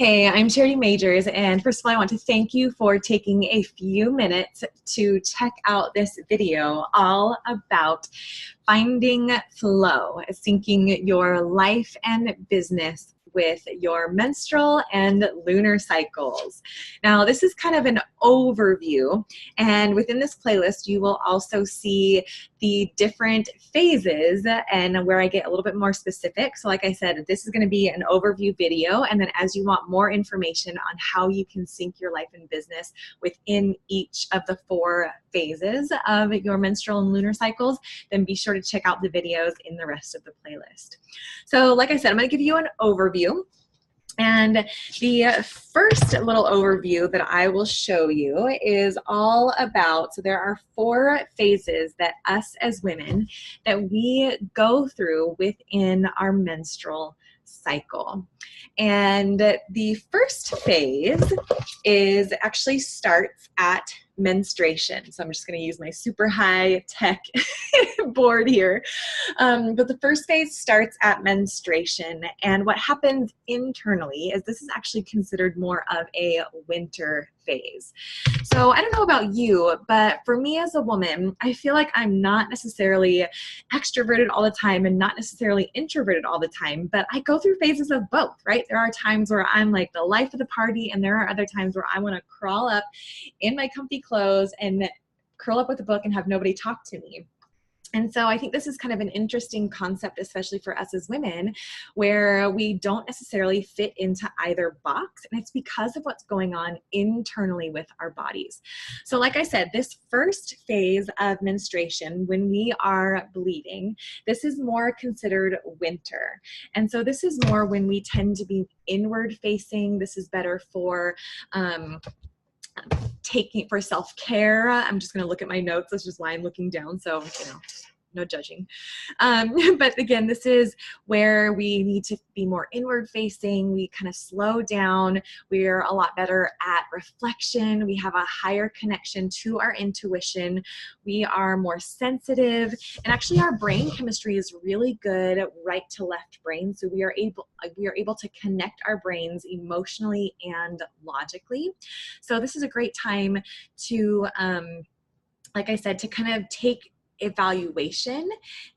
Hey, I'm Charity Majors, and first of all, I want to thank you for taking a few minutes to check out this video all about finding flow, syncing your life and business with your menstrual and lunar cycles. Now, this is kind of an overview, and within this playlist, you will also see the different phases and where I get a little bit more specific. So like I said, this is going to be an overview video, and then as you want more information on how you can sync your life and business within each of the 4 phases of your menstrual and lunar cycles, then be sure to check out the videos in the rest of the playlist. So like I said, I'm going to give you an overview. And the first little overview that I will show you is all about, so there are 4 phases that us as women that we go through within our menstrual cycle. And the first phase actually starts at menstruation. So I'm just going to use my super high tech board here. But the first phase starts at menstruation. And what happens internally is this is actually considered more of a winter phase. So I don't know about you, but for me as a woman, I feel like I'm not necessarily extroverted all the time and not necessarily introverted all the time, but I go through phases of both, right? There are times where I'm like the life of the party, and there are other times where I want to crawl up in my comfy clothes and curl up with a book and have nobody talk to me. And so I think this is kind of an interesting concept, especially for us as women, where we don't necessarily fit into either box. And it's because of what's going on internally with our bodies. So like I said, this first phase of menstruation, when we are bleeding, this is more considered winter. And so this is more when we tend to be inward facing. This is better for taking for self-care. I'm just going to look at my notes. That's just why I'm looking down. So, no judging. But again, this is where we need to be more inward facing. We kind of slow down. We're a lot better at reflection. We have a higher connection to our intuition. We are more sensitive. And actually our brain chemistry is really good at right to left brain. So we are able to connect our brains emotionally and logically. So this is a great time to, like I said, to kind of take evaluation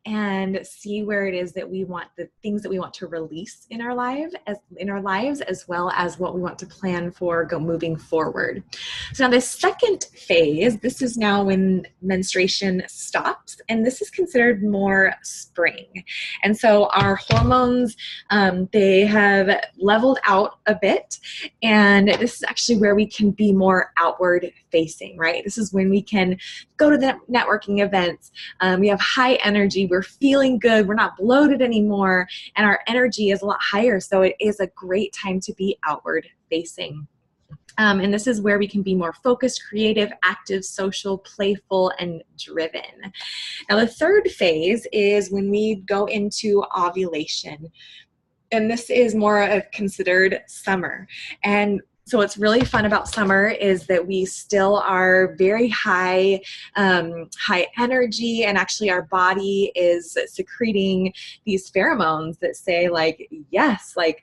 and see where it is that we want, the things that we want to release in our lives, as well as what we want to plan for moving forward. So now the second phase, this is now when menstruation stops, and this is considered more spring. And so our hormones, they have leveled out a bit, and this is actually where we can be more outward facing, right? This is when we can go to the networking events. We have high energy, we're feeling good, we're not bloated anymore, and our energy is a lot higher. So it is a great time to be outward facing. And this is where we can be more focused, creative, active, social, playful, and driven. Now the third phase is when we go into ovulation. And this is more of considered summer. And so what's really fun about summer is that we still are very high energy, and actually our body is secreting these pheromones that say like, yes, like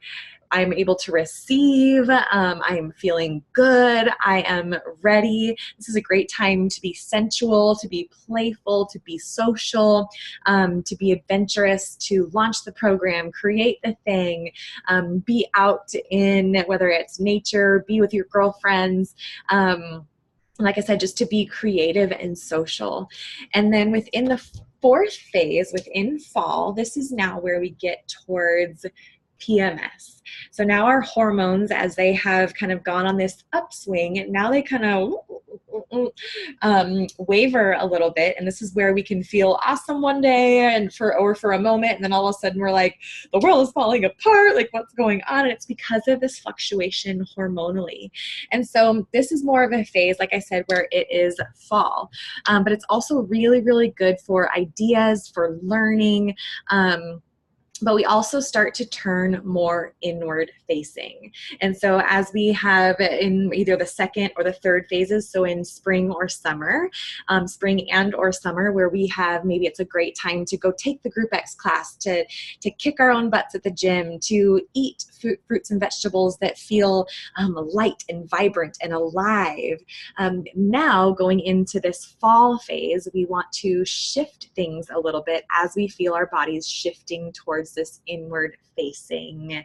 I'm able to receive, I'm feeling good, I am ready. This is a great time to be sensual, to be playful, to be social, to be adventurous, to launch the program, create the thing, be out in, whether it's nature, be with your girlfriends, like I said, just to be creative and social. And then within the 4th phase, within fall, this is now where we get towards PMS. So now our hormones, as they have kind of gone on this upswing, and now they kind of waver a little bit, and this is where we can feel awesome one day and for a moment, and then all of a sudden we're like, the world is falling apart, like what's going on? And it's because of this fluctuation hormonally. And so this is more of a phase, like I said, where it is fall, but it's also really, really good for ideas, for learning, but we also start to turn more inward facing. And so as we have in either the second or the third phases, so in spring or summer, spring and or summer, where we have, maybe it's a great time to go take the Group X class, to kick our own butts at the gym, to eat fruits and vegetables that feel light and vibrant and alive. Now going into this fall phase, we want to shift things a little bit as we feel our bodies shifting towards this inward facing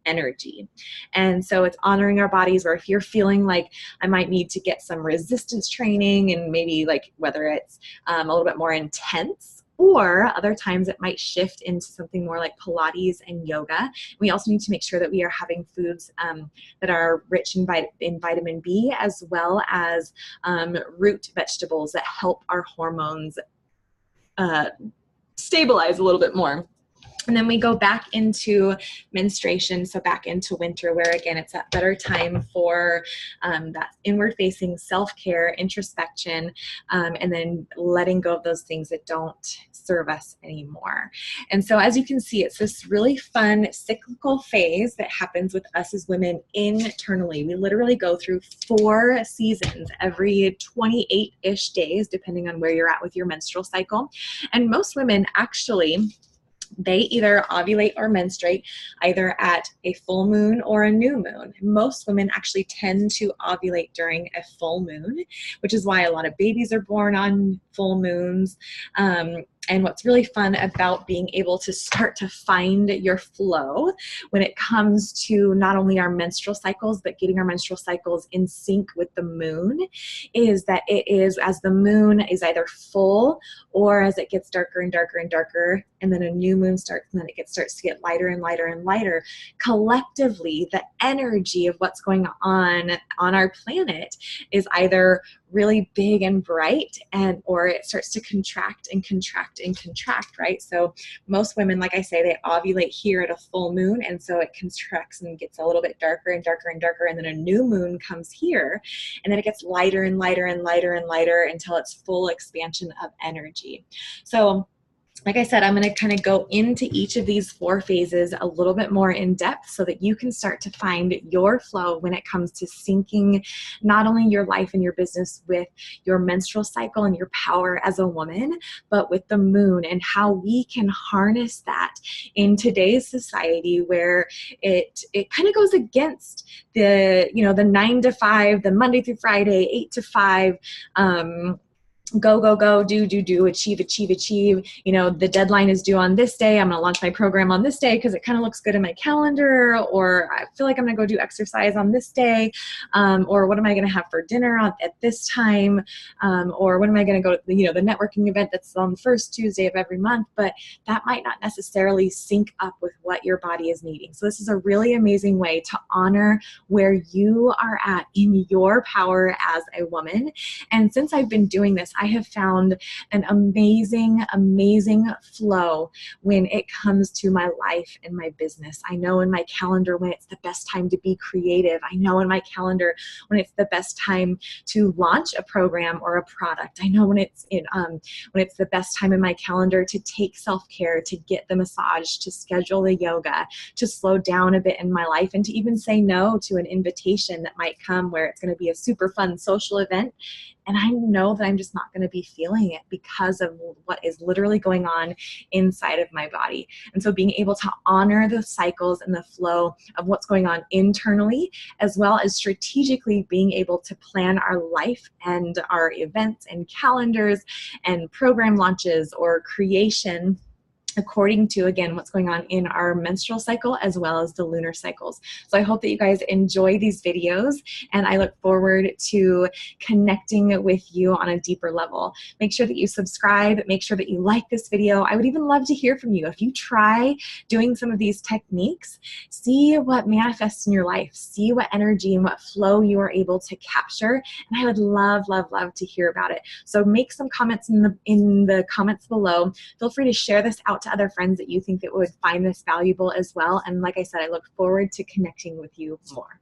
energy. And so it's honoring our bodies, where if you're feeling like I might need to get some resistance training, and maybe like whether it's a little bit more intense, or other times it might shift into something more like Pilates and yoga. We also need to make sure that we are having foods that are rich in vitamin B, as well as root vegetables that help our hormones stabilize a little bit more. And then we go back into menstruation, so back into winter, where again, it's that better time for that inward facing self-care, introspection, and then letting go of those things that don't serve us anymore. And so as you can see, it's this really fun cyclical phase that happens with us as women internally. We literally go through 4 seasons every 28-ish days, depending on where you're at with your menstrual cycle. And most women actually, they either ovulate or menstruate either at a full moon or a new moon. Most women actually tend to ovulate during a full moon, which is why a lot of babies are born on full moons. And what's really fun about being able to start to find your flow when it comes to not only our menstrual cycles, but getting our menstrual cycles in sync with the moon, is that it is, as the moon is either full or as it gets darker and darker and darker, and then a new moon starts, and then it starts to get lighter and lighter and lighter. Collectively, the energy of what's going on our planet is either really big and bright, or it starts to contract and contract and contract, right? So most women, like I say, they ovulate here at a full moon, and so it contracts and gets a little bit darker and darker and darker, and then a new moon comes here, and then it gets lighter and lighter and lighter and lighter until it's full expansion of energy. So like I said, I'm going to kind of go into each of these 4 phases a little bit more in depth, so that you can start to find your flow when it comes to syncing not only your life and your business with your menstrual cycle and your power as a woman, but with the moon, and how we can harness that in today's society, where it kind of goes against the, the 9 to 5, the Monday through Friday, 8 to 5, go, go, go, do, achieve, achieve, achieve. The deadline is due on this day. I'm going to launch my program on this day because it kind of looks good in my calendar, or I feel like I'm going to go do exercise on this day, or what am I going to have for dinner at this time, or when am I going to go to the networking event that's on the first Tuesday of every month. But that might not necessarily sync up with what your body is needing. So this is a really amazing way to honor where you are at in your power as a woman. And since I've been doing this, I have found an amazing, amazing flow when it comes to my life and my business. I know in my calendar when it's the best time to be creative. I know in my calendar when it's the best time to launch a program or a product. I know when it's the best time in my calendar to take self-care, to get the massage, to schedule the yoga, to slow down a bit in my life, and to even say no to an invitation that might come where it's going to be a super fun social event, and I know that I'm just not going to be feeling it because of what is literally going on inside of my body. And so being able to honor the cycles and the flow of what's going on internally, as well as strategically being able to plan our life and our events and calendars and program launches or creation according to, again, what's going on in our menstrual cycle as well as the lunar cycles. So I hope that you guys enjoy these videos, and I look forward to connecting with you on a deeper level. Make sure that you subscribe, make sure that you like this video. I would even love to hear from you. If you try doing some of these techniques, see what manifests in your life, see what energy and what flow you are able to capture, and I would love, love, love to hear about it. So make some comments in the comments below. Feel free to share this out to other friends that you think that would find this valuable as well. And like I said, I look forward to connecting with you more.